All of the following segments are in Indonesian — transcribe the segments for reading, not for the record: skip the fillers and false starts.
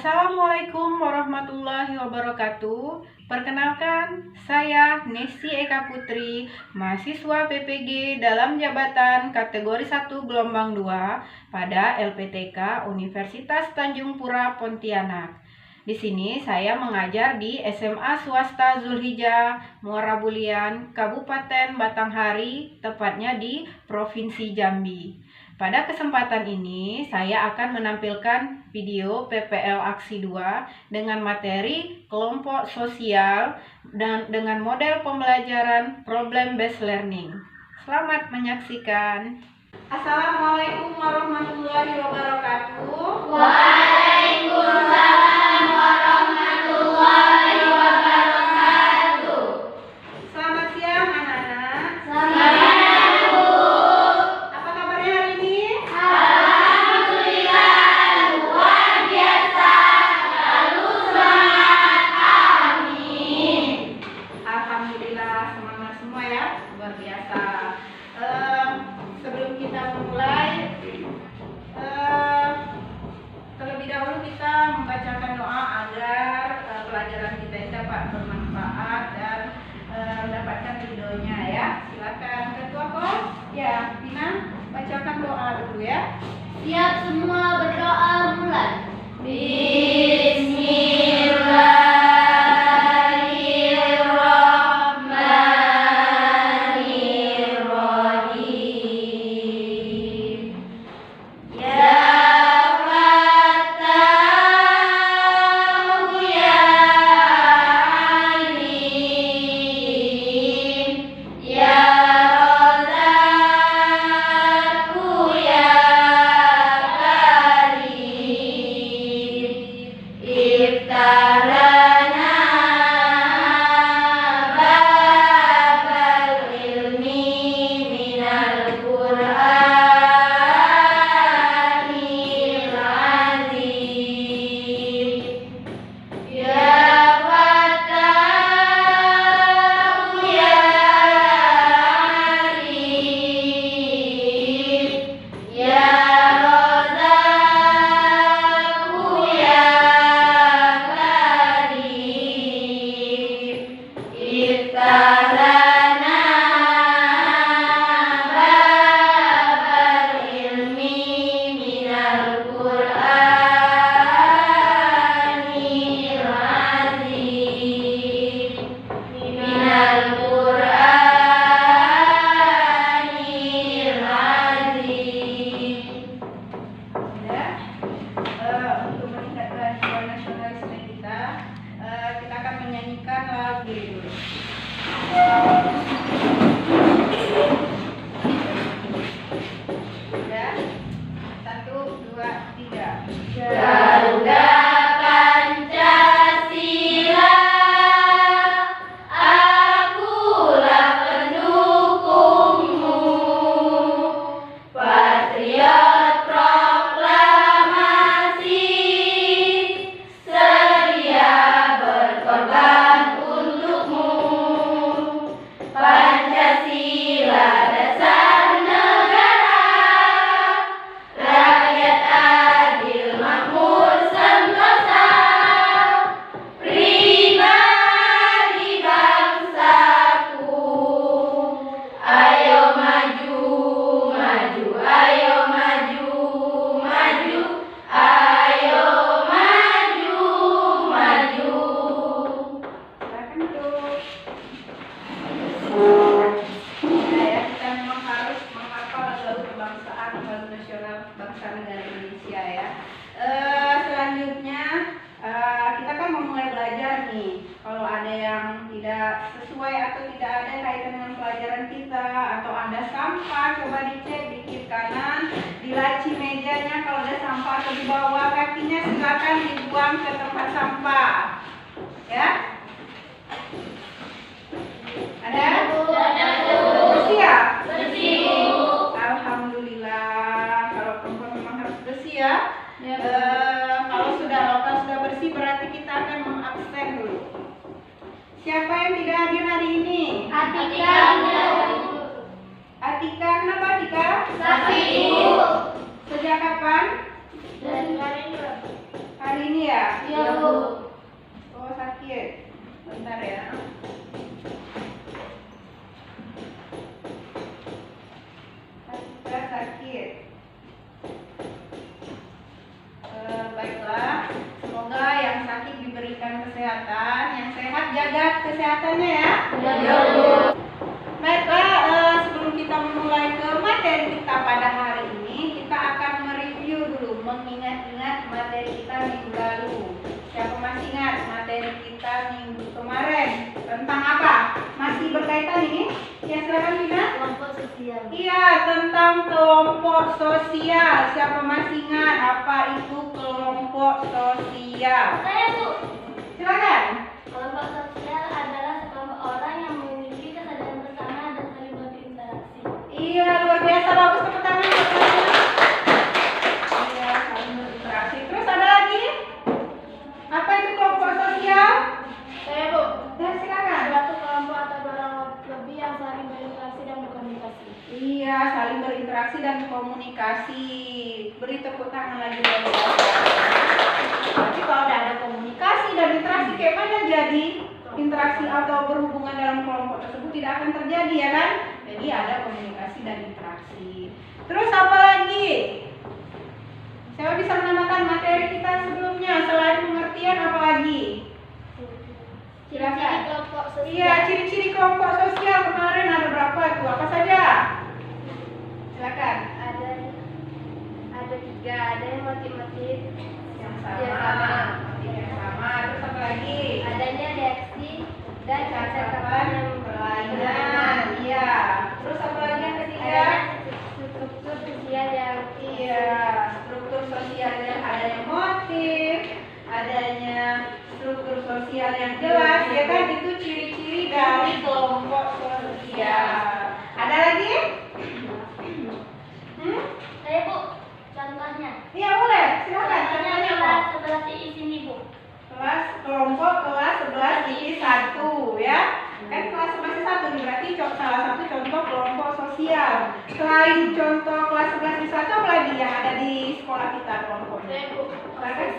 Assalamualaikum warahmatullahi wabarakatuh. Perkenalkan, saya Nesi Eka Putri, mahasiswa PPG dalam jabatan kategori 1 gelombang 2 pada LPTK Universitas Tanjung Pura Pontianak. Di sini saya mengajar di SMA Swasta Zulhijjah, Muara Bulian, Kabupaten Batanghari, tepatnya di Provinsi Jambi. Pada kesempatan ini, saya akan menampilkan video PPL Aksi 2 dengan materi kelompok sosial dan dengan model pembelajaran problem based learning. Selamat menyaksikan. Assalamualaikum warahmatullahi wabarakatuh. Waalaikumsalam warahmatullahi wabarakatuh. Selamat siang anak-anak. Selamat siang, Bu. Apa kabarnya hari ini? Alhamdulillah, luar biasa. Selalu semangat. Amin. Alhamdulillah, semangat semua ya, luar biasa. Sebelum kita memulai, terlebih dahulu kita membacakan doa agar pelajaran kita ini dapat bermanfaat dan mendapatkan ridhonya ya. Silakan Ketua Kos, ya Pina, bacakan doa dulu ya. Siap semua, berdoa mulai. Bismillahirrahmanirrahim. Ya Fattahu ya Alim, ya Razaqu ya Karim, iftah lana babal ilmi minal Qur'anil azim. Ya Fattahu ya Alim, ya Razaqu ya Karim, iftah lana babal ilmi minal Qur'anil azim, minal Qur'anil azim. Ya, untuk meningkatkan jiwa nasionalisme kita, kita akan menyanyikan lagu dulu. Ya, 1, 2, 3. Garuda Pancasila, akulah pendukungmu, patriot proklamasi, sedia berkorban untukmu. Pancasila dasar negara, rakyat adil makmur sentosa, pribadi bangsaku. Ayo maju, maju, ayo maju, maju, ayo maju, maju. Silakan duduk. Nah ya, kita memang harus menghafal lagu kebangsaan, lagu nasional bangsa negara Indonesia ya. Selanjutnya kita kan mau mulai belajar nih. Kalau ada yang tidak sesuai atau tidak ada kaitan dengan pelajaran kita atau ada sampah, coba dicek di kiri kanan, di laci mejanya kalau ada sampah atau di bawah kakinya silakan dibuang ke tempat sampah. Ya. Ada? Bersih ya? Bersih. Alhamdulillah. Kalau perempuan memang harus bersih ya. Ya. Kalau lokal sudah bersih berarti kita akan mengabsen dulu. Siapa yang tidak hadir hari ini? Atika. Atika, kenapa Atika? Sakit. Sejak kapan? Dan Hari ini ya. agak sakit. Baiklah, semoga yang sakit diberikan kesehatan, yang sehat jaga kesehatannya ya. Ya, Bu. Baiklah, sebelum kita memulai ke materi kita pada hari ini, kita akan mereview dulu, mengingat-ingat materi kita minggu lalu. Siapa masih ingat materi kita minggu kemarin tentang apa? Masih berkaitan ini? Ya, silakan Vina. Kelompok sosial. Iya, tentang kelompok sosial. Siapa masih ingat apa itu kelompok sosial? Saya, Bu. Silakan. Kelompok sosial adalah sekelompok orang yang memiliki kesadaran bersama dan saling berinteraksi. Iya, luar biasa, bagus, tepuk tangan buat kalian. Iya, saling berinteraksi. Terus ada lagi? Apa itu kelompok sosial? Saya, Bu. Dan silakan. Suatu kelompok atau orang lebih yang saling berinteraksi dan berkomunikasi. Iya, saling berinteraksi dan komunikasi. Beri tepuk tangan lagi buat kalian. Tapi kalau tidak ada komunikasi dan interaksi, kayak mana jadi interaksi atau berhubungan dalam kelompok tersebut tidak akan terjadi, ya kan? Jadi ada komunikasi dan interaksi. Terus apa lagi? Siapa bisa menambahkan materi kita sebelumnya selain pengertian apa lagi? Ciri-ciri kelompok sosial. Iya, ciri-ciri kelompok sosial kemarin ada berapa itu? Apa saja? Silakan. Ada tiga, ada yang motif-motif, Yang sama. Yang sama. Yang sama. Terus apa lagi? adanya reaksi dan Cacapan kelainan. Iya. Terus apa lagi yang ketiga? struktur sosial yang Iya, struktur sosial yang adanya motif, adanya struktur sosial yang jelas, ya kan? Itu ciri-ciri dari kelompok sosial. Ada lagi? Saya, Bu, contohnya. Iya boleh, silakan. Contohnya Contohnya apa? kelas 11 di sini, Bu. Kelompok kelas 11 di 1 ya. Kan kelas 11 di 1 nih, berarti salah satu contoh kelompok sosial. Selain contoh kelas 11 di 1, apa lagi yang ada di sekolah kita kelompoknya? Saya, Bu. Silakan.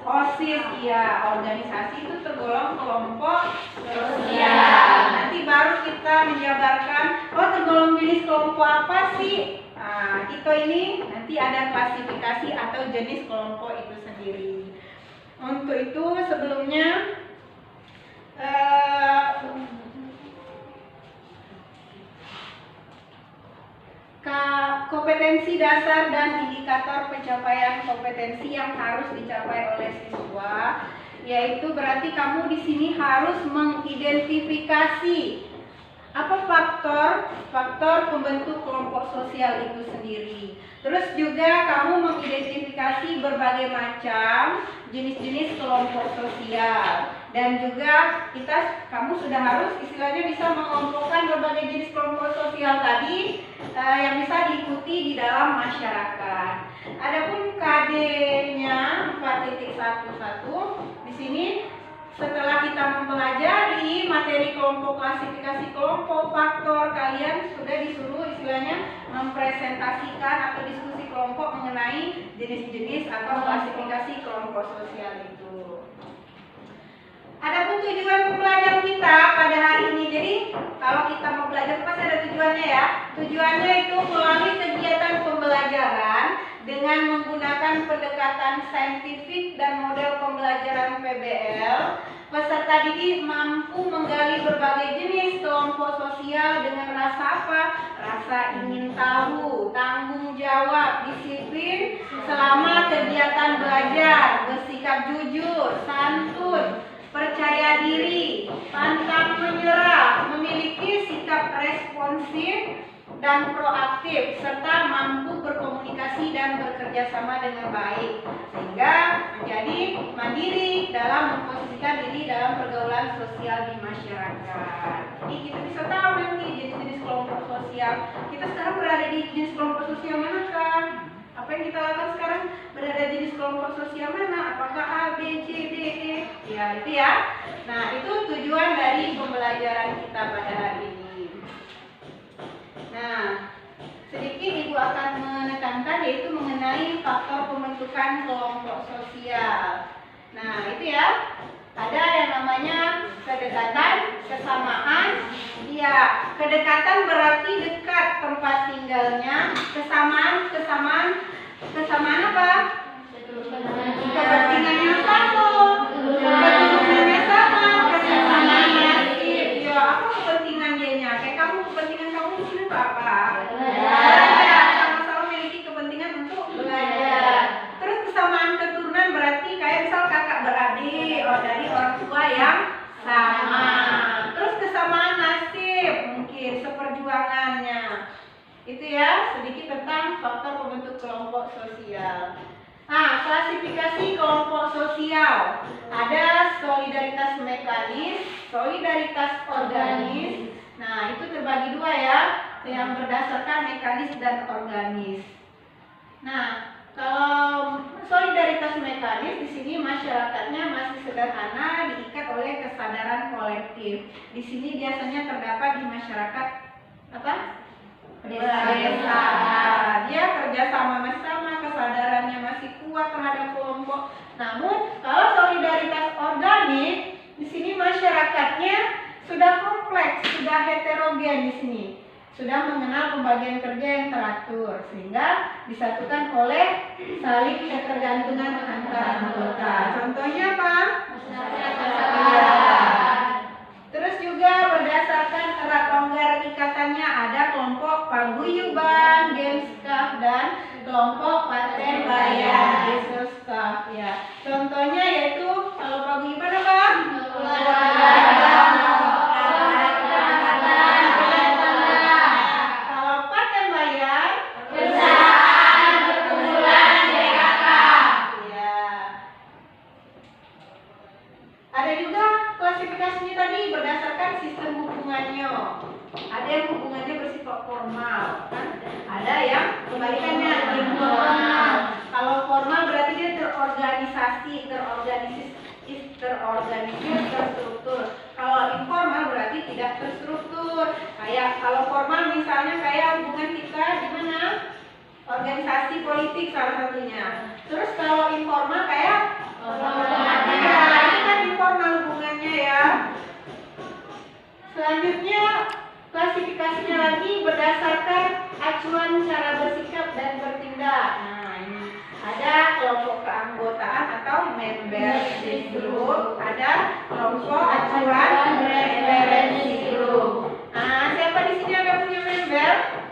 OSIS, iya, organisasi itu tergolong kelompok sosial. Nanti baru kita menjabarkan, oh tergolong jenis kelompok apa sih? Nah, itu ini nanti ada klasifikasi atau jenis kelompok itu sendiri. Untuk itu sebelumnya kompetensi dasar dan indikator pencapaian kompetensi yang harus dicapai oleh siswa, yaitu berarti kamu di sini harus mengidentifikasi apa faktor pembentuk kelompok sosial itu sendiri. Terus juga kamu mengidentifikasi berbagai macam jenis-jenis kelompok sosial, dan juga kamu sudah harus istilahnya bisa mengelompokkan berbagai jenis kelompok sosial tadi yang bisa diikuti di dalam masyarakat. Adapun KD-nya 4.11 di sini, setelah kita mempelajari materi kelompok, klasifikasi kelompok, faktor, kalian sudah disuruh istilahnya mempresentasikan atau diskusi kelompok mengenai jenis-jenis atau klasifikasi kelompok sosial itu. Adapun tujuan pembelajaran kita pada hari ini, jadi kalau kita mau belajar pasti ada tujuannya ya. Tujuannya itu melalui kegiatan pembelajaran dengan menggunakan pendekatan saintifik dan model pembelajaran PBL, peserta didik mampu menggali berbagai jenis kelompok sosial dengan rasa apa? Rasa ingin tahu, tanggung jawab, disiplin selama kegiatan belajar, bersikap jujur, santun, percaya diri, pantang menyerah, memiliki sikap responsif dan proaktif, serta mampu berkomunikasi dan bekerja sama dengan baik, sehingga menjadi mandiri dalam memposisikan diri dalam pergaulan sosial di masyarakat. Jadi kita bisa tahu nanti jenis-jenis kelompok sosial. Kita sekarang berada di jenis kelompok sosial mana kan? Apa yang kita lakukan sekarang berada di jenis kelompok sosial mana? Apakah A, B, C, D, E? Ya itu ya. Nah itu tujuan dari pembelajaran kita pada hari ini. Nah, sedikit Ibu akan menekankan yaitu mengenai faktor pembentukan kelompok sosial. Nah, itu ya. Ada yang namanya kedekatan, kesamaan. Iya, kedekatan berarti dekat tempat tinggalnya, kesamaan kelompok sosial. Nah, klasifikasi kelompok sosial. Ada solidaritas mekanis, solidaritas organis. Nah, itu terbagi dua ya, yang berdasarkan mekanis dan organis. Nah, kalau solidaritas mekanis di sini masyarakatnya masih sederhana, diikat oleh kesadaran kolektif. Di sini biasanya terdapat di masyarakat apa? Desa. Dia kerjasama bersama, kesadarannya masih kuat terhadap kelompok. Namun kalau solidaritas organik, di sini masyarakatnya sudah kompleks, sudah heterogen di sini. Sudah mengenal pembagian kerja yang teratur sehingga disatukan oleh saling ketergantungan antar anggota. Contohnya apa? Ya. Terus juga berdasarkan erat longgar ikatannya ada kelompok paguyuban, Gemskaf, dan kelompok paten bayan, Gesoskaf. Ya. Contohnya yaitu kalau paguyuban apa? Ada juga klasifikasinya tadi berdasarkan sistem hubungannya. Ada yang hubungannya bersifat formal, kan? Ada yang kebalikannya informal. Kalau formal berarti dia terorganisir, terstruktur. Kalau informal berarti tidak terstruktur. Kayak kalau formal misalnya kayak hubungan kita di mana? Organisasi politik salah satunya. Terus kalau informal kayak ini kan informal hubungannya ya. Selanjutnya klasifikasinya lagi berdasarkan acuan cara bersikap dan bertindak. Nah, ini ada kelompok keanggotaan atau membership group, ada kelompok acuan referensi group. Nah, siapa di sini ada punya member?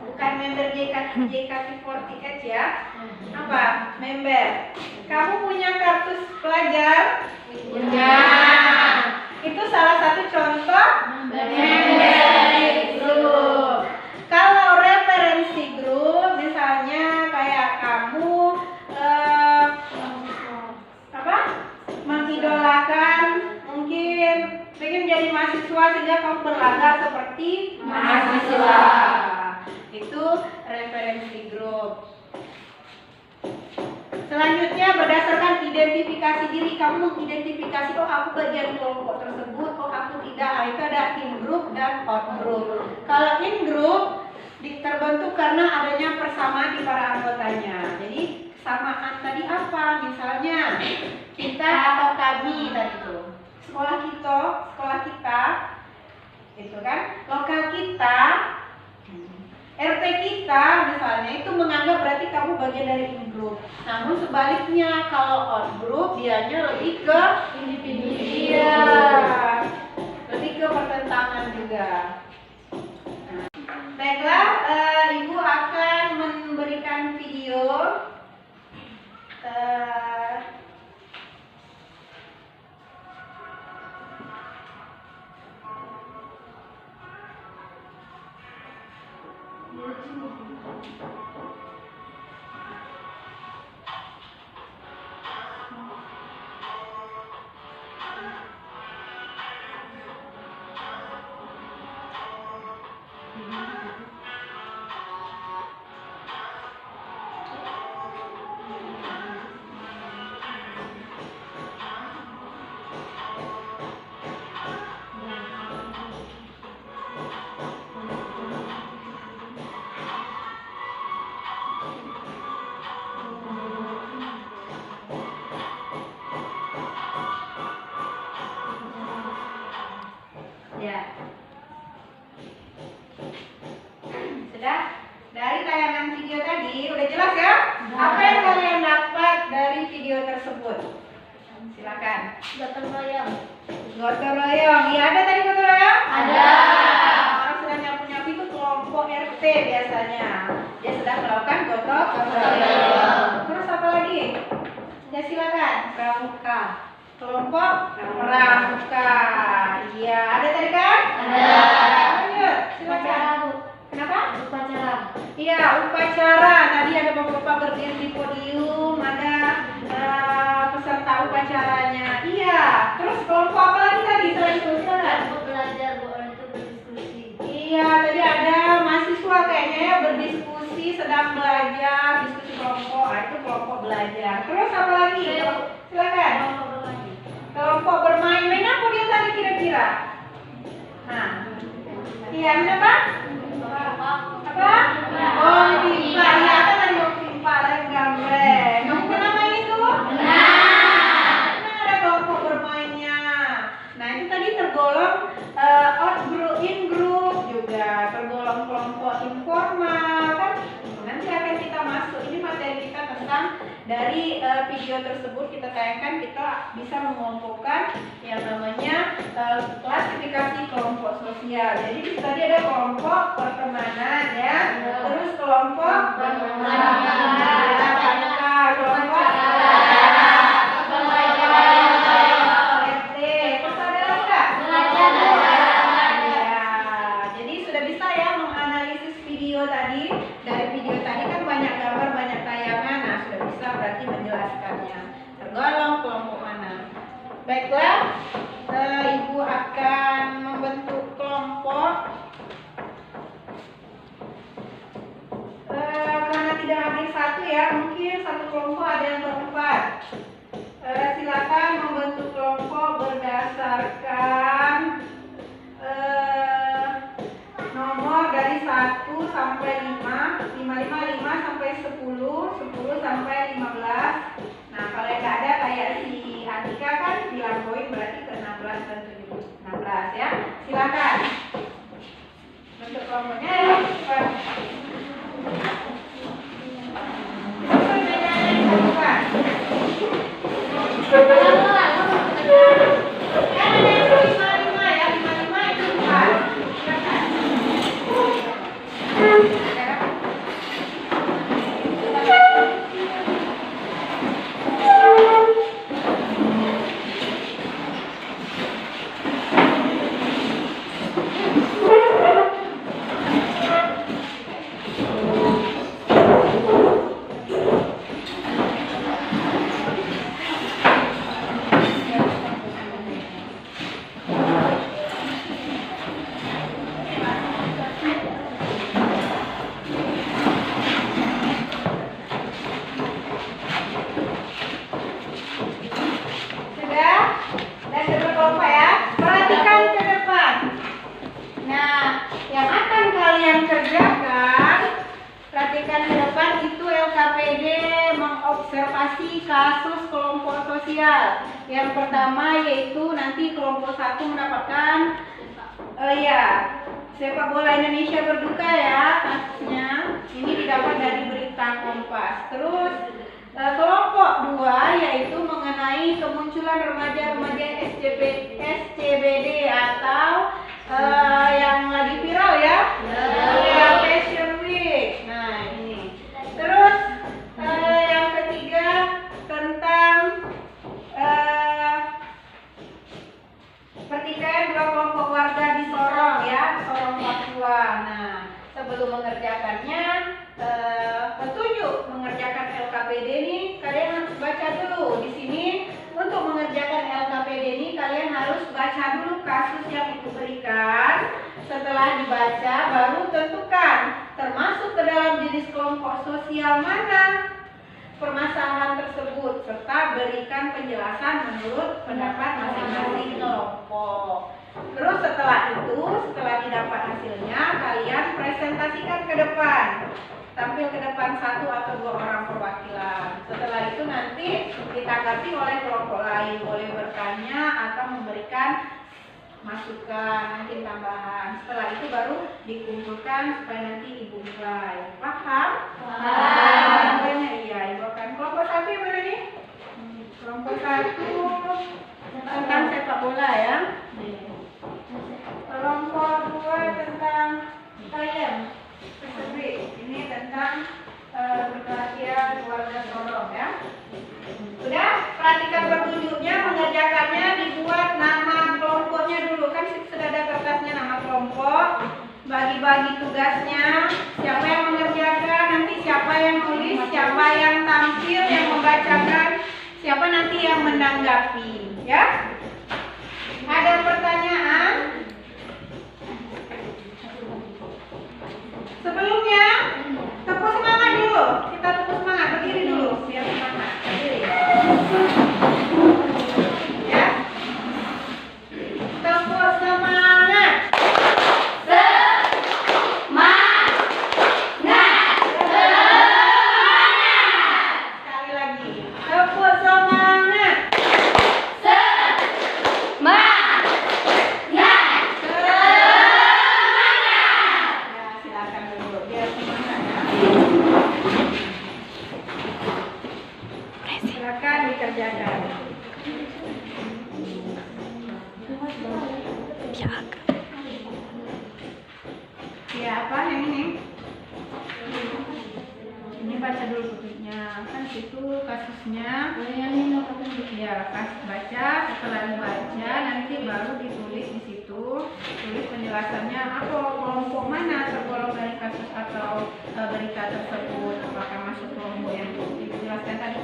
Bukan member JKT48 ya. Apa? Member. Kamu punya kartu pelajar? Punya. Itu salah satu contoh membership group. Kalau referensi group misalnya kayak kamu mengidolakan, mungkin pengen jadi mahasiswa sehingga kamu berlaga seperti mahasiswa. Itu referensi grup. Selanjutnya berdasarkan identifikasi diri, kamu mengidentifikasi oh aku bagian kelompok tersebut, oh aku tidak. Nah, itu ada in group dan out group. Kalau in group terbentuk karena adanya persamaan di para anggotanya. Jadi kesamaan tadi apa? Misalnya kita atau kami tadi itu. Sekolah kita, itu kan, lokal kita, RT kita misalnya itu menganggap berarti kamu bagian dari in group. Namun sebaliknya kalau out group dianya lebih ke individu. Iya. Lebih ke pertentangan juga. Nah, baiklah, Ibu akan memberikan video. Ya. Sudah? Dari tayangan video tadi udah jelas ya? Apa yang kalian dapat dari video tersebut? Silakan. Gotong royong. Gotong royong. Iya, ada tadi gotong royong? Ada. Orang sedang nyapu-nyapu itu kelompok RT biasanya. Dia sedang melakukan gotong royong. Terus apa lagi? Ya silakan. Pramuka. Kelompok pramuka. Iya, ada tadi kan? Ada. Lanjut, silakan. Kenapa? Upacara. Iya, upacara. tadi ada bapak-bapak berdiri di podium, ada peserta upacaranya. Iya. Terus kelompok apa lagi tadi selain sosial? Kelompok belajar orang itu berdiskusi. Iya, tadi ada mahasiswa kayaknya ya berdiskusi, sedang belajar, diskusi kelompok. Ah, itu kelompok belajar. Terus apa lagi? Silakan. Kelompok bermain. Kelompok bermain. Main apa dia tadi kira-kira? Nah, iya, main apa? Apa? Oh, pipa. Iya, kan ada pipa dan gambreng. Kamu pernah main itu? Ada kelompok bermainnya. Nah, itu tadi tergolong out group, in group juga, tergolong kelompok informal kan. Nanti akan kita masuk, ini materi kita tentang dari video tersebut kita tayangkan, kita bisa mengelompokkan yang namanya klasifikasi kelompok sosial. Jadi di tadi ada kelompok pertemanan ya, terus kelompok Baiklah, Ibu akan membentuk kelompok. Karena tidak hadir satu ya, mungkin satu kelompok ada yang berempat. Silakan membentuk kelompok berdasarkan nomor dari 1 sampai 5, 5 sampai 10, 10 sampai 15. Nah, kalau yang nggak ada kayak si Atika kan bilang poin berarti ke 16 dan 17. 16 ya. Silakan. Bentuk kelompoknya ya. Observasi kasus kelompok sosial. Yang pertama yaitu nanti kelompok 1 mendapatkan sepak bola Indonesia berduka ya kasusnya. Ini didapat dari berita Kompas. Terus kelompok 2 yaitu mengenai kemunculan remaja-remaja SCBD atau yang lagi viral ya. Fashion Week. Nah, ini. Terus yang ketiga tentang pertikaian dua kelompok warga di Sorong ya, Sorong Papua. Nah, sebelum mengerjakannya petunjuk mengerjakan LKPD ini kalian harus baca dulu di sini. Untuk mengerjakan LKPD ini kalian harus baca dulu kasus yang Ibu berikan. Setelah dibaca baru tentukan termasuk ke dalam jenis kelompok sosial mana permasalahan tersebut serta berikan penjelasan menurut pendapat masing-masing kelompok. Terus setelah didapat hasilnya kalian presentasikan ke depan. Tampil ke depan 1 atau 2 orang perwakilan. Setelah itu nanti ditanggapi oleh kelompok lain, boleh bertanya atau memberikan masukan, mungkin tambahan. Setelah itu baru dikumpulkan supaya nanti Ibu nilai. Paham? Paham. Iya, Ibu akan kelompok 1 yang mana nih? Kelompok 1 tentang sepak bola ya. Kelompok 2 tentang ayam. Ini tentang perhatian warga Sorong ya. Sudah, perhatikan petunjuknya, mengerjakannya dibuat nama kelompoknya dulu. Kan sudah ada kertasnya nama kelompok. Bagi-bagi tugasnya, siapa yang mengerjakan, nanti siapa yang nulis bacakan, siapa nanti yang menanggapi, ya? Ada pertanyaan? Sebelumnya, tepuk semangat dulu. Kita tepuk semangat, berdiri dulu, biar semangat. Berdiri. Ya. Tepuk semangat. Sekali lagi. Tepuk semangat. Ya, silakan dulu. Biar semangat ya. Silakan dikerjakan. Ya, apa yang ini? Ini baca dulu bukunya. Kan situ kasusnya. Ya, pas baca, setelah dibaca nanti baru ditulis di situ. Tulis penjelasannya apa kelompok mana tergolong dari kasus atau berita tersebut. Apakah masuk kelompok yang dijelaskan tadi,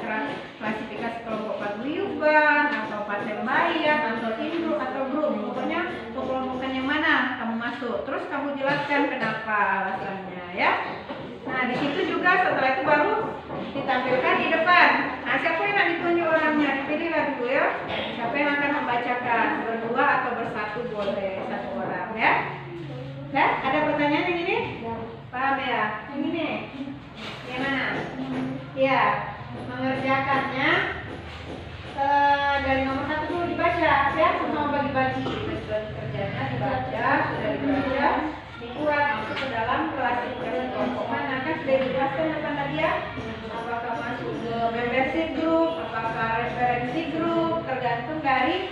klasifikasi kelompok paguyuban atau patembayan atau induk atau grup. Pokoknya kelompokan yang mana kamu masuk. Terus kamu jelaskan kenapa alasannya, ya. Nah, di situ juga setelah itu baru ditampilkan di depan. Nah, siapa yang nak ditunjuk orangnya? Dipilihlah dulu, ya. Siapa yang akan membacakan? Berdua atau bersatu boleh, satu orang, ya. Nah, ada pertanyaan yang ini? Paham ya? Yang ini? Yang mana? Ya, mengerjakannya dari nomor 1 dulu dibaca, ya. Semua bagi-bagi kerjanya dibaca, sudah dibaca. Dibuat masuk ke dalam klasifikasi kelompok mana, kan sudah dijelaskan apa tadi, ya? Apakah masuk ke membership group, apakah referensi group, tergantung dari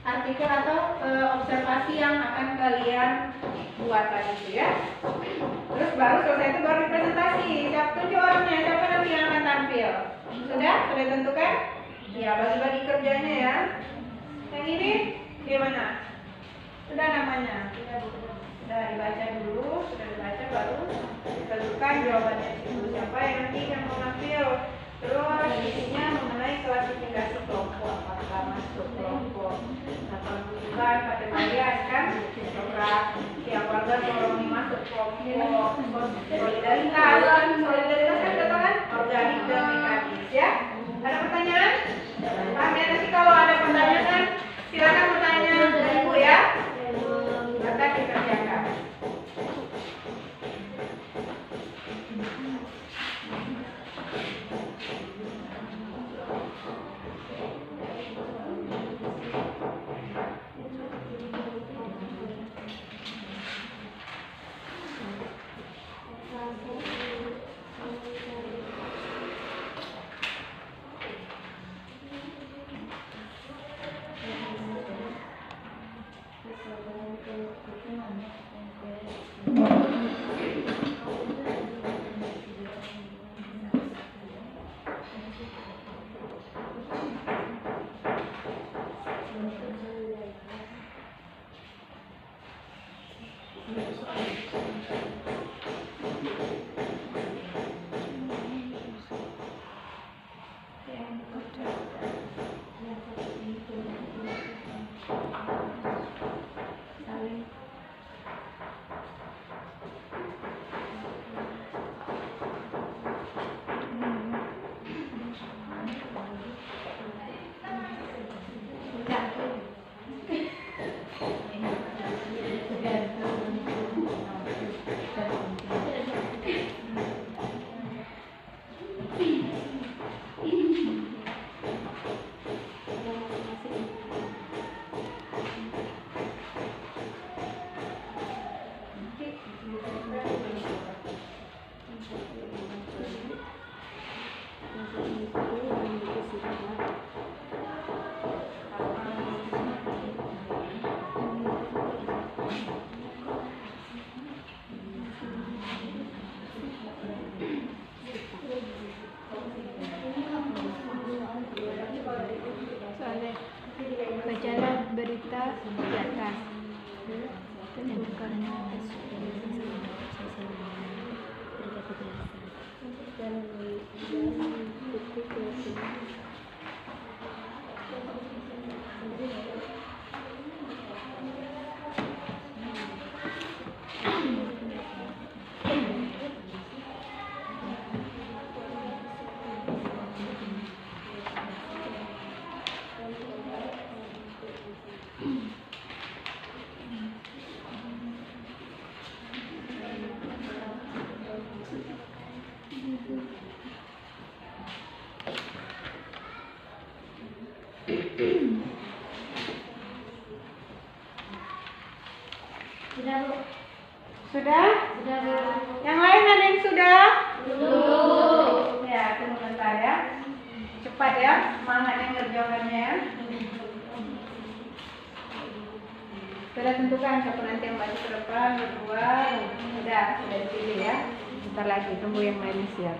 artikel atau observasi yang akan kalian buat tadi itu, ya. Terus baru selesai itu baru presentasi. Siapa tunjuk orangnya, siapa nanti yang akan tampil? Sudah tentukan? Ya, bagi-bagi kerjanya, ya. Yang ini gimana? Sudah namanya? Sudah dibaca dulu, sudah dibaca baru ditentukan jawabannya itu siapa yang nanti yang mau tampil. Terus isinya mengenai klasifikasi kelompok, apakah masuk kelompok atau bukan, pada bagian kan tiap warga kalau masuk kelompok solidaritas kan katakan organik dan mekanis, ya. Ada pertanyaan? Paham ya? Nanti kalau ada pertanyaan silakan bertanya dari Ibu, ya. Maka dikerjakan. Bacalah berita di atas. Tentukan dan Sudah tentukan siapa nanti yang maju ke depan berdua. Sudah dipilih ya. Bentar lagi tunggu yang lain siap.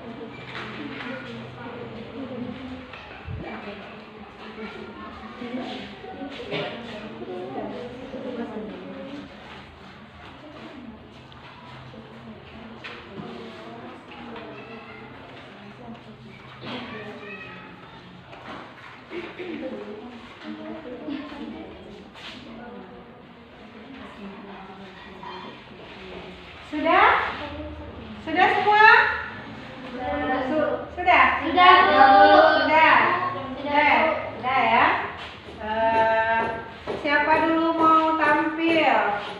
Sudah? Sudah semua? Sudah? Sudah, Bu. Sudah. Sudah ya. Siapa dulu mau tampil?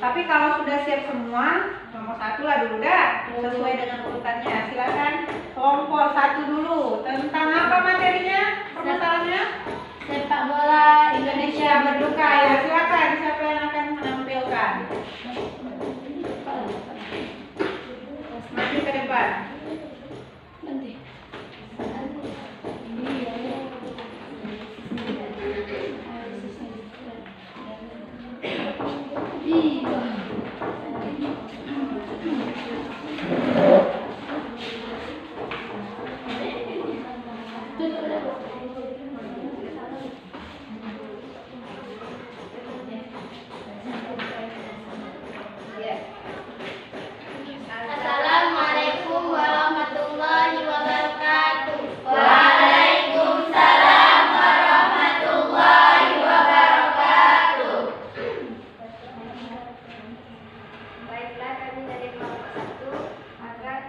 Tapi kalau sudah siap semua, nomor 1 lah dulu dah. Sesuai dengan urutannya. Silakan kelompok 1 dulu. Tentang apa materinya? Permasalahannya? Sepak bola Indonesia berduka ya. Silakan siapa yang akan menampilkan? Maju ke depan. Assalamualaikum warahmatullahi wabarakatuh. Waalaikumsalam warahmatullahi wabarakatuh. Baiklah, kami dari kelompok 1 akan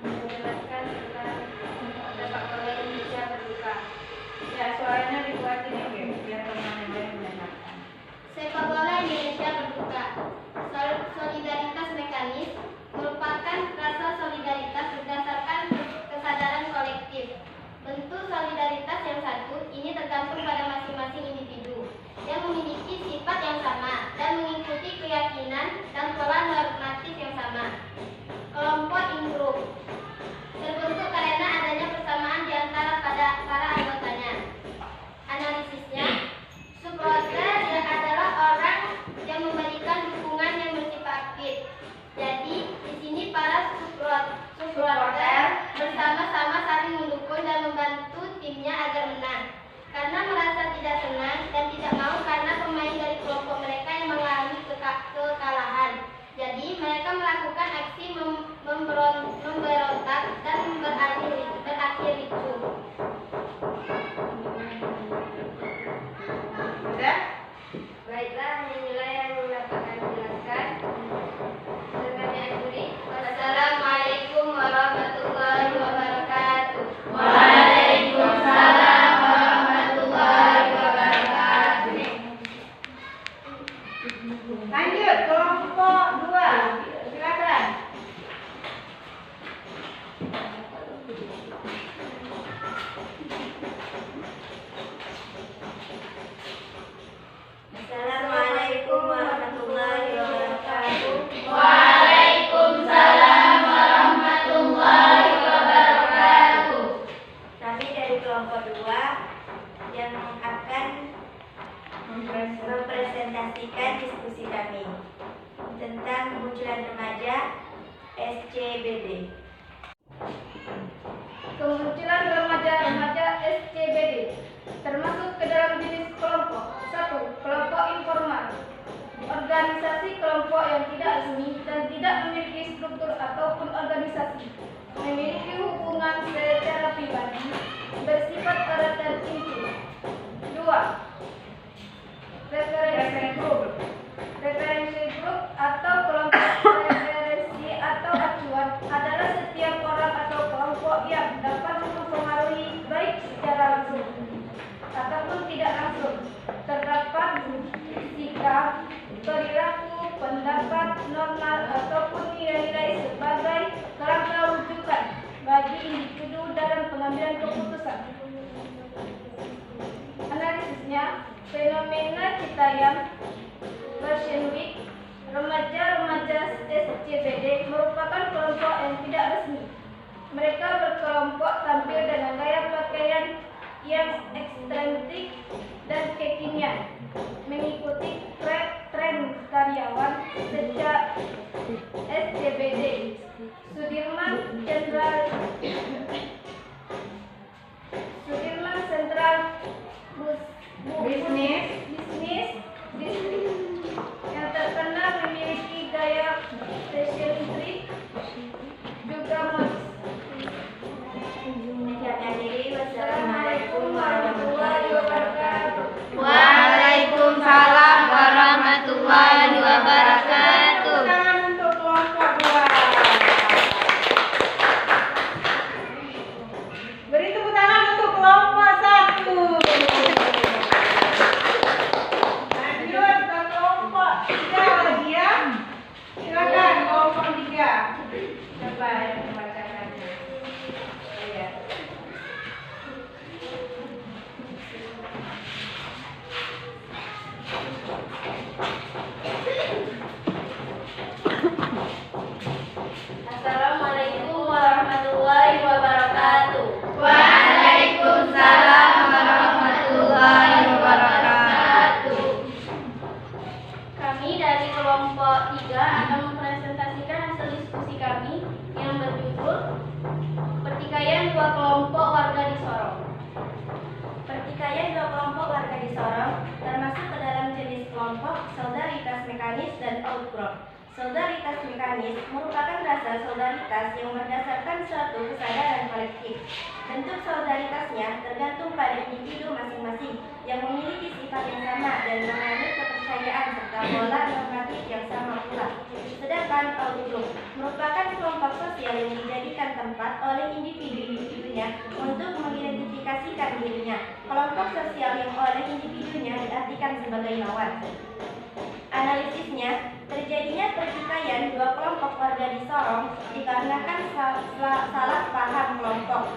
menjelaskan tentang sepak bola Indonesia berduka. Ya, suaranya dikuatin ya, Gem, biar teman-teman yang lain mendengarkan. Sepak bola Indonesia berduka. Solidaritas mekanis merupakan rasa solidaritas berdasarkan kesadaran kolektif. Bentuk solidaritas yang satu ini tergantung pada masing-masing individu yang memiliki sifat yang sama dan mengikuti keyakinan dan pola normatif yang sama. Kelompok in-group terbentuk karena adanya persamaan di antara para anggotanya. Analisisnya, supporter adalah orang yang memberikan dukungan yang bersifat aktif. Jadi, di sini para supporter bersama-sama saling mendukung dan membantu timnya agar menang. Karena merasa tidak senang dan tidak mau karena pemain dari kelompok mereka yang mengalami kekalahan. Jadi, mereka melakukan aksi memberontak dan berakhir ricuh. Sudah? Baiklah, inilah yang dapat kami jelaskan. Pertanyaan juri. Wassalamualaikum warahmatullahi wabarakatuh. Waalaikumsalam warahmatullahi wabarakatuh. Lanjut, kelompok 2. Silakan. Assalamualaikum warahmatullahi wabarakatuh. Waalaikumsalam warahmatullahi wabarakatuh. Kami dari kelompok 2 yang akan mempresentasikan diskusi kami tentang kemunculan remaja SCBD. Kemunculan remaja SCBD termasuk ke dalam jenis kelompok. 1. Kelompok informal. Organisasi kelompok yang tidak resmi dan tidak memiliki struktur ataupun organisasi, memiliki hubungan secara pribadi, bersifat erat dan intim. 2. Referensi grup. Referensi grup atau kelompok referensi atau acuan adalah setiap orang atau kelompok yang dapat mempengaruhi baik secara langsung ataupun tidak langsung terdapat sikap, perilaku, pendapat, normal ataupun nilai-nilai sebagai kerangka rujukan bagi individu dalam pengambilan keputusan. Analisisnya, fenomena Citayam Fashion Week, remaja-remaja SCBD merupakan kelompok yang tidak resmi. Mereka berkelompok tampil dengan gaya pakaian yang ekstremistik dan kekinian, mengikuti tren pertikaian karyawan sejak SCBD. Sudirman Central Bisnis. District yang terkenal memiliki gaya fashion street juga Wassalamualaikum warahmatullahi wabarakatuh. Waalaikumsalam warahmatullahi wabarakatuh. Tangan untuk kelompok 2. Beri tepuk tangan untuk kelompok 1. Lanjut ke kelompok 3 lagi ya. Silakan kelompok 3. Coba yang membacakannya. Iya. Assalamualaikum warahmatullahi wabarakatuh. Waalaikumsalam warahmatullahi wabarakatuh. Kami dari kelompok 3 akan mempresentasikan hasil diskusi kami yang berjudul Pertikaian dua kelompok warga di Sorong. Pertikaian dua kelompok warga di Sorong termasuk ke dalam jenis kelompok solidaritas mekanis dan outgroup. Solidaritas mekanis merupakan rasa solidaritas yang berdasarkan suatu kesadaran kolektif. Bentuk solidaritasnya tergantung pada individu masing-masing yang memiliki sifat yang sama dan menganut kepercayaan serta pola normatif yang sama pula. Sedangkan outgroup merupakan kelompok sosial yang dijadikan tempat oleh individu-individunya untuk mengidentifikasikan dirinya. Kelompok sosial yang oleh individunya diartikan sebagai lawan. Analisisnya, terjadinya pertikaian dua kelompok warga di Sorong dikarenakan salah paham kelompok.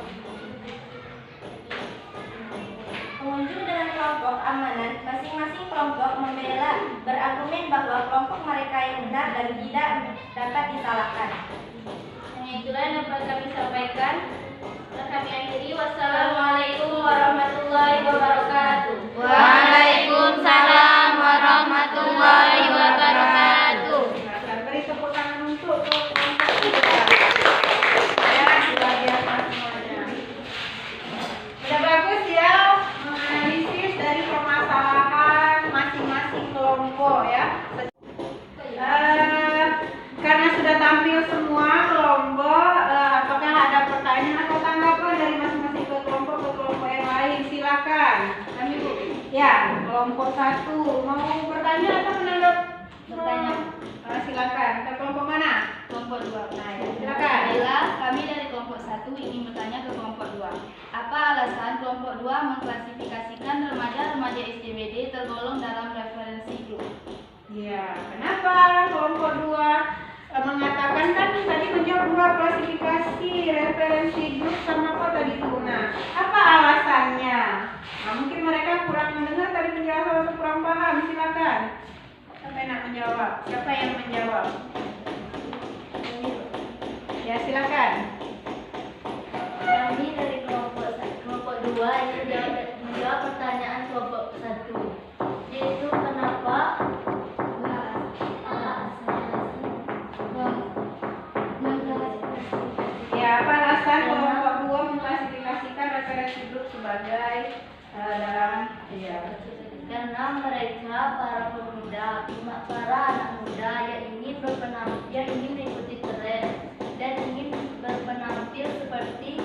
Pengunjung dengan kelompok amanan, masing-masing kelompok membela berargumen bahwa kelompok mereka yang benar dan tidak dapat disalahkan. Itulah yang dapat kami sampaikan. Kami akhiri. Wassalamualaikum warahmatullahi wabarakatuh. Waalaikumsalam warahmatullahi wabarakatuh. Beri tepuk tangan untuk kelompok 3. Ya, luar biasa semuanya. Sudah bagus ya menganalisis dari permasalahan masing-masing kelompok ya. Karena sudah tampil semua kelompok, apakah ada pertanyaan atau tanggapan dari masing-masing kelompok ke kelompok yang lain? Silakan. Kami ya, kelompok 1 mau bertanya atau menanggapi? Bertanya. Silakan. Ke kelompok mana? Kelompok 2. Nah, ya, silakan. Baiklah, kami dari kelompok 1 ingin bertanya ke kelompok 2. Apa alasan kelompok 2 mengklasifikasikan remaja-remaja SCBD tergolong dalam referensi grup? Ya, kenapa kelompok 2 mengatakan kan tadi menjawab 2 klasifikasi referensi grup sama apa tadi tuh. Nah, apa alasannya? Nah, mungkin mereka kurang mendengar tadi penjelasan atau kurang paham. Silakan. Siapa yang nak menjawab? Siapa yang menjawab? Ya, silakan. Kami dari kelompok 2 ingin menjawab pertanyaan kelompok 1, yaitu kenapa Ya, apa alasan kelompok 2 mengklasifikasikan referensi grup sebagai dalam karena mereka para pemuda, para anak muda yang ingin mengikuti tren dan ingin berpenampil seperti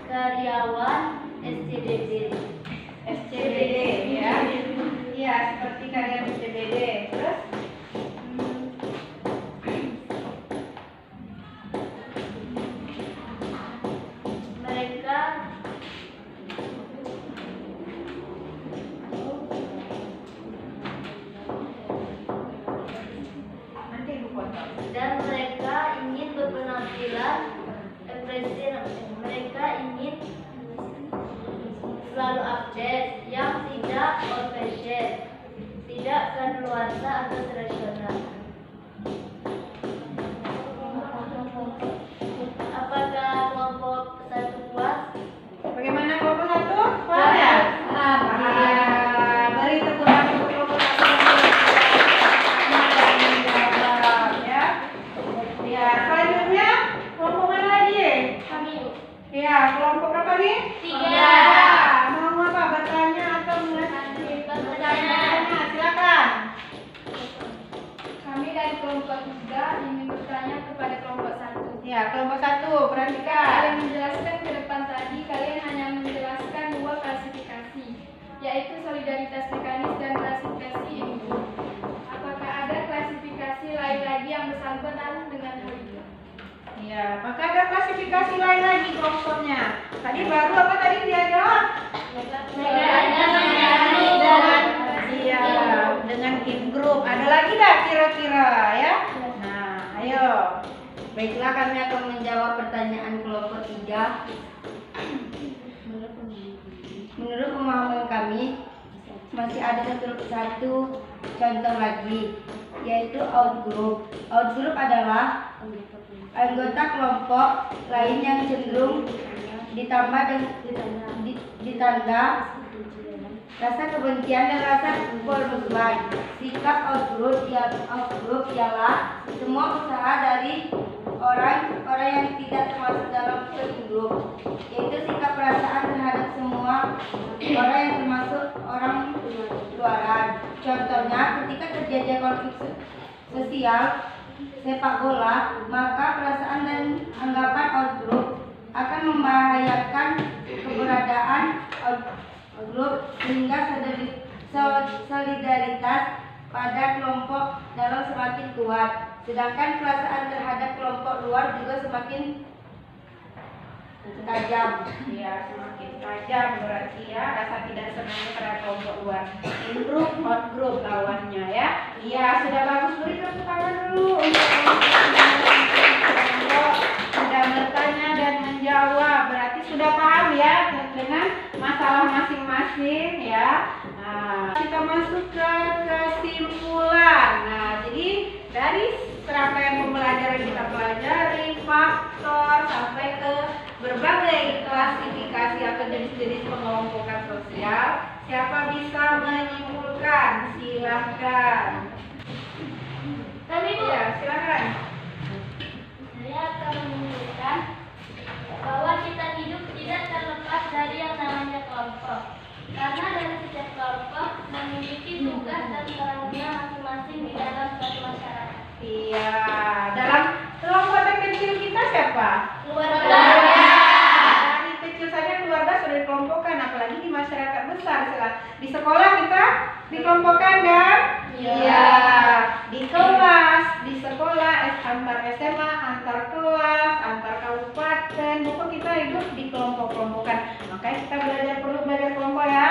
karyawan SCBD ya. Iya, seperti karyawan SCBD. Terus mereka nanti ibu potong. dan mereka ingin berpenampilan mereka ingin selalu update yang tidak old fashion, tidak kadaluarsa atau tradisional. Apakah kelompok 1 puas? Bagaimana kelompok 1? Puas ya? Beri tepuk tangan untuk kelompok 1. lagi? 3. Mau apa? Bertanya atau mengasih pertanyaan? Silakan. Kami dari kelompok 3 ingin bertanya kepada kelompok 1. Ya, kelompok 1, perhatikan. Kalian menjelaskan ke depan tadi, kalian hanya menjelaskan 2 klasifikasi, yaitu solidaritas mekanis dan klasifikasi in-group. Apakah ada klasifikasi lain lagi yang bersangkutan dengan hal itu? Ya, apakah ada klasifikasi lain lagi kelompoknya? Tadi baru apa tadi dia jawab? Iya, dengan in-group. Ada lagi nggak kira-kira ya? Nah, ayo. Baiklah, kami akan menjawab pertanyaan kelompok 3. Menurut pemahaman kami, masih ada satu contoh lagi, yaitu outgroup. Outgroup adalah anggota kelompok lain yang cenderung ditambah ditanda rasa kebencian dan rasa permusuhan. Sikap outgroup ialah semua usaha dari orang yang tidak termasuk dalam in-group, yaitu sikap perasaan terhadap semua orang yang termasuk orang luaran. Contohnya, ketika terjadi konflik sosial sepak bola, maka perasaan dan anggapan outgroup akan membahayakan keberadaan outgroup sehingga solidaritas pada kelompok dalam semakin kuat. Sedangkan perasaan terhadap kelompok luar juga semakin tajam. Ya, semakin tajam berarti ya rasa tidak senang terhadap kelompok luar. In-group, out-group lawannya ya. Iya, sudah bagus. Beri tepuk tangan dulu untuk kelompok sudah bertanya dan menjawab. Berarti sudah paham ya dengan masalah masing-masing ya. Nah, kita masuk ke kesimpulan. Nah, jadi dari serangkaian pembelajaran kita pelajari faktor sampai ke berbagai klasifikasi atau jenis-jenis pengelompokan sosial. Siapa bisa menyimpulkan? Silakan. Kami Bu, Ya, silakan. saya akan menunjukkan bahwa kita hidup tidak terlepas dari yang namanya kelompok. Karena dari setiap kelompok memiliki tugas dan perannya masing-masing di dalam suatu masyarakat. Iya, dalam kelompok terkecil kita siapa? Keluarga. Dari kecil saja keluarga sudah dikelompokkan, apalagi di masyarakat besar. Di sekolah kita dikelompokkan kan? Iya. Di kelas, di sekolah, antar SMA, antar kelas, antar kabupaten, pokoknya kita hidup di kelompok-kelompokan. Makanya kita perlu belajar kelompok ya.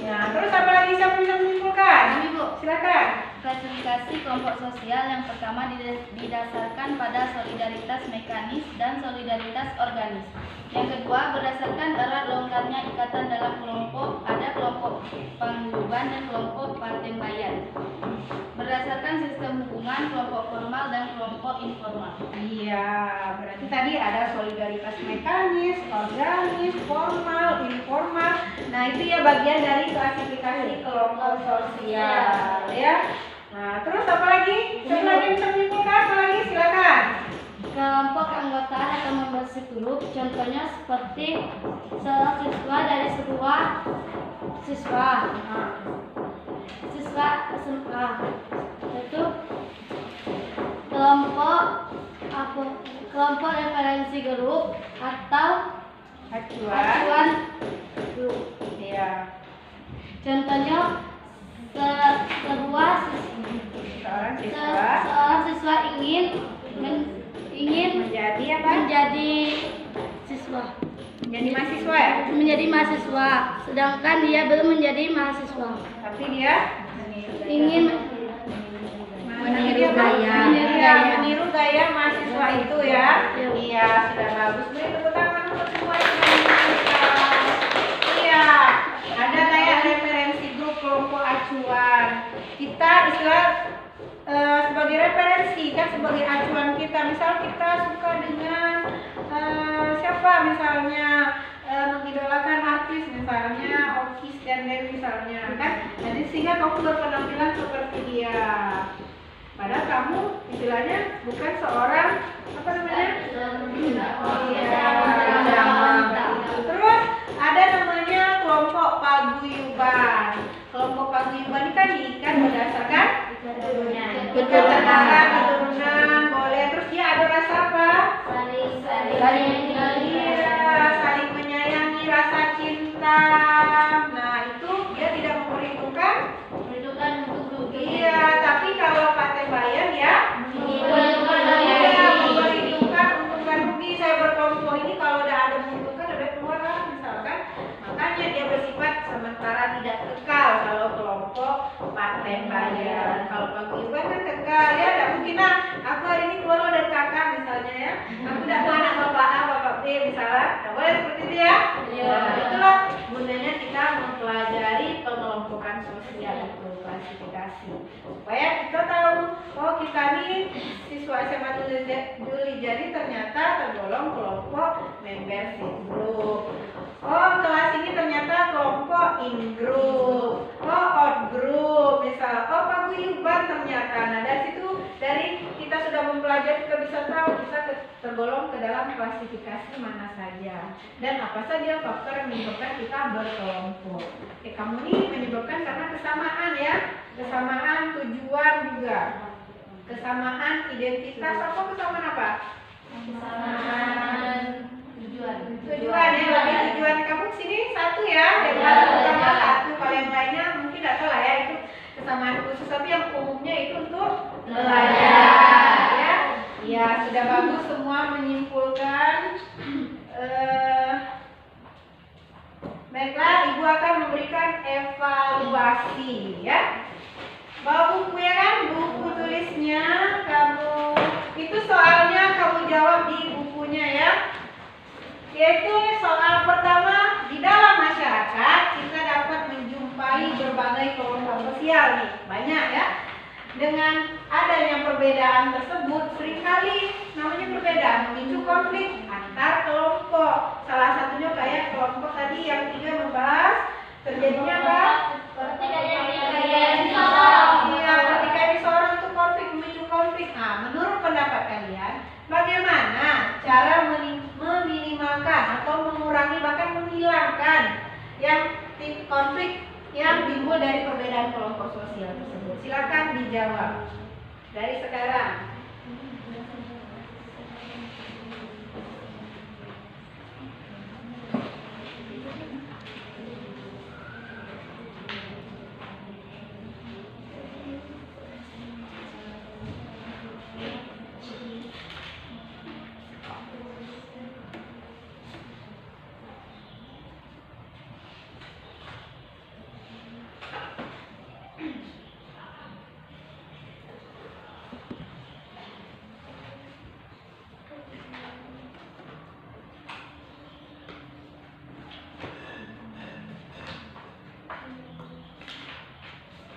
Ya, terus apa lagi siapa bisa menyimpulkan? Ibu, Silakan. klasifikasi kelompok sosial yang pertama didasarkan pada solidaritas mekanis dan solidaritas organis. Yang kedua, berdasarkan erat longgarnya ikatan dalam kelompok, ada kelompok paguyuban dan kelompok patembayan. Berdasarkan sistem hubungan kelompok formal dan kelompok informal. Iya, berarti tadi ada solidaritas mekanis, organis, formal, informal. Nah, itu ya bagian dari klasifikasi kelompok sosial ya. Nah, terus apa lagi? Siapa lagi yang bisa menyimpulkan? Apa lagi? Silakan. Kelompok anggota atau membership group contohnya seperti siswa dari sebuah siswa SMA, itu kelompok referensi grup atau acuan grup. Iya. Contohnya seorang siswa ingin Menjadi apa? menjadi siswa, Menjadi mahasiswa ya? menjadi mahasiswa, sedangkan dia belum menjadi mahasiswa. Tapi dia Ingin meniru gaya. Iya, meniru gaya mahasiswa itu ya. Iya, sudah bagus. Beri tepuk tangan untuk semua yang sudah menyimpulkan. Iya, ada kayak referensi grup, kelompok acuan. Kita istilah sebagai referensi kan, sebagai acuan kita. Misal kita suka dengan siapa misalnya, mengidolakan artis misalnya Oki Skandar misalnya kan, jadi sehingga kamu berpenampilan seperti dia, padahal kamu istilahnya bukan seorang apa namanya, terus Dibandingkan diikat berdasarkan keturunan boleh. Terus dia ada rasa apa? Saling menyayangi, rasa cinta. Nah itu dia tidak memperhitungkan untuk rugi. iya, tapi kalau paten bayar ya memperhitungkan untung dan rugi. Saya berkelompok ini kalau udah ada menguntungkan udah keluar lah misalkan. Makanya dia bersifat sementara tidak kekal kalau kelompok paten bayar. Kalau paguyuban kan kekal ya, tidak mungkin lah aku hari ini keluar dari kakak misalnya ya. Aku tidak mau anak bapak A, bapak B misalnya. Tidak boleh seperti itu ya. Nah, itulah gunanya kita mempelajari pengelompokan sosial itu, klasifikasi. Supaya kita tahu, oh kita nih siswa SMA Juli jadi ternyata tergolong kelompok membership group. Oh kelas ini ternyata kelompok in group. Oh out group misal. Oh paguyuban ternyata. Nah dari situ kita sudah mempelajari, kita bisa tahu bisa tergolong ke dalam klasifikasi mana saja dan apa saja faktor yang menyebabkan kita berkelompok. Kamu ini menyebabkan karena kesamaan ya, kesamaan tujuan juga, kesamaan identitas. Apa kesamaan apa? Kesamaan Tujuan ya, lebih tujuan kamu sini satu ya, yang paling utama satu. Kalau yang lainnya mungkin tidak tahu lah ya, itu kesamaan khusus, tapi yang umumnya itu untuk belajar ya. Ya sudah bagus semua menyimpulkan. Baiklah, Ibu akan memberikan evaluasi ya. Bawa buku ya kan, buku tulisnya kamu itu soalnya kamu jawab di bukunya ya. Yaitu soal pertama, di dalam masyarakat kita dapat menjumpai berbagai kelompok sosial nih, banyak ya. Dengan adanya perbedaan tersebut seringkali namanya perbedaan memicu konflik antar kelompok. Salah satunya kayak kelompok tadi yang 3 membahas terjadinya apa? Pertikaian seorang itu konflik, memicu konflik. Nah, menurut pendapat kalian, bagaimana cara meminimalkan atau mengurangi bahkan menghilangkan yang konflik yang timbul dari perbedaan kelompok sosial tersebut? Silakan dijawab dari sekarang.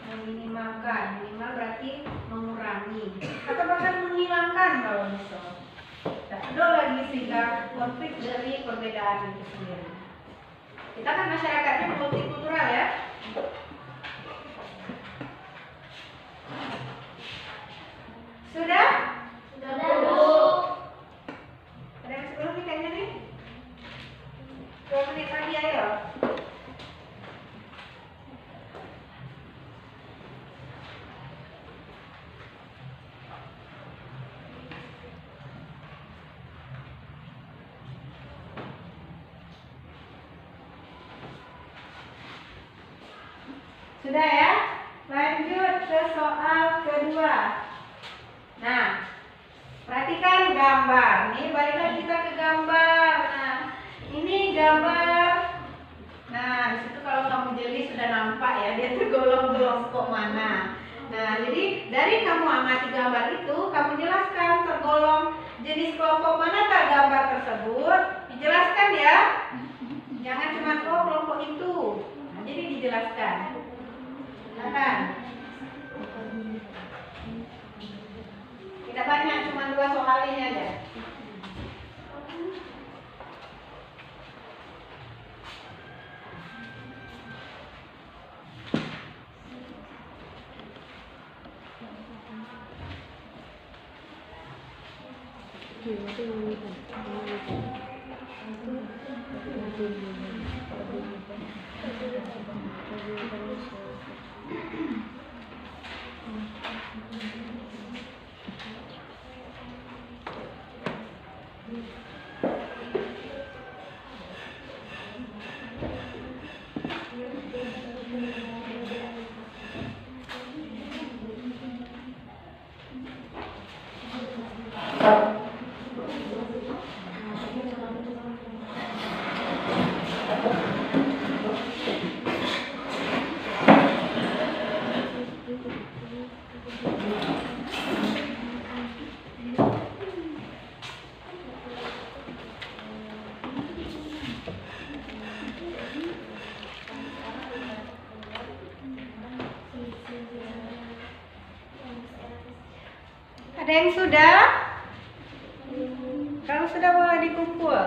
Meminimalkan, minimal berarti mengurangi atau bahkan menghilangkan kalau bisa. Tidak ada lagi sehingga konflik dari perbedaan itu sendiri. Kita kan masyarakatnya multikultural ya. Sudah? Sudah, Bu. Ada yang sebelum nih kayaknya nih? 2 menit lagi ayo. Sudah ya? Lanjut ke soal kedua. Nah, perhatikan gambar. Nih baliklah kita ke gambar. Nah, ini gambar. Nah, di situ kalau kamu jeli sudah nampak ya, dia tergolong kelompok mana. Nah, jadi dari kamu amati gambar itu, kamu jelaskan tergolong jenis kelompok manakah gambar tersebut. Dijelaskan ya. Jangan cuma kelompok itu. Nah, jadi dijelaskan. Silakan. Tidak banyak, cuma 2 soal ini aja. Ada yang sudah? Kalau sudah boleh dikumpul.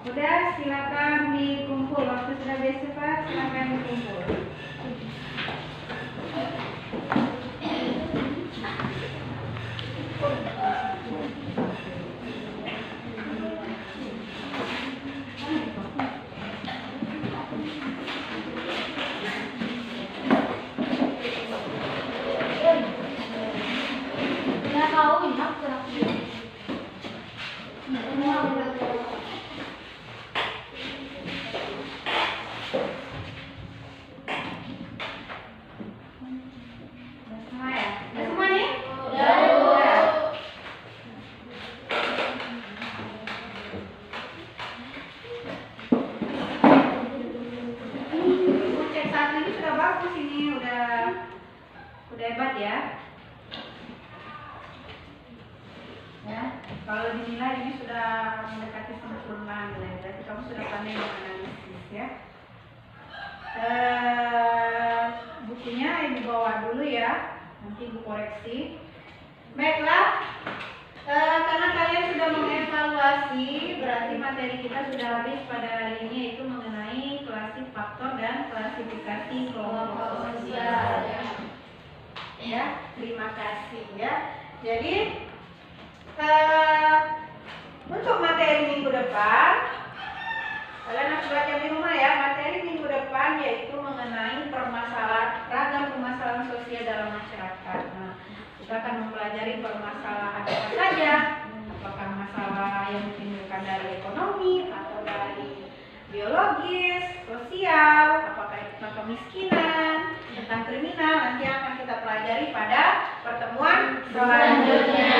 Udah, silakan dikumpul. Waktu sudah bersifat, silakan dikumpul. Semua ya? Udah semua nih? Udah. Cek saat ini sudah bagus ini, udah hebat ya. Ya, kalau dinilai ini sudah mendekati sempurna, berarti kamu sudah pandai menganalisis ya. Bukunya ibu bawa dulu ya, nanti ibu koreksi. Baiklah, karena kalian sudah mengevaluasi, berarti materi kita sudah habis pada hari ini, yaitu mengenai klasik faktor dan klasifikasi kelompok sosial. Ya, terima kasih ya. Jadi untuk materi minggu depan, kalian harus baca di rumah ya. Materi minggu depan yaitu mengenai ragam permasalahan sosial dalam masyarakat. Nah, kita akan mempelajari permasalahan apa saja. Apakah masalah yang ditimbulkan dari ekonomi atau dari biologis, sosial, apakah itu tentang kemiskinan, tentang kriminal, nanti akan kita pelajari pada pertemuan selanjutnya.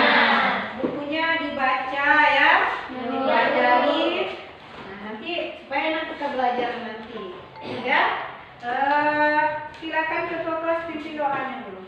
Bukunya dibaca ya, dipelajari. Nah, nanti supaya enak kita belajar nanti. Ya, silakan ketua kelas pimpin doanya dulu.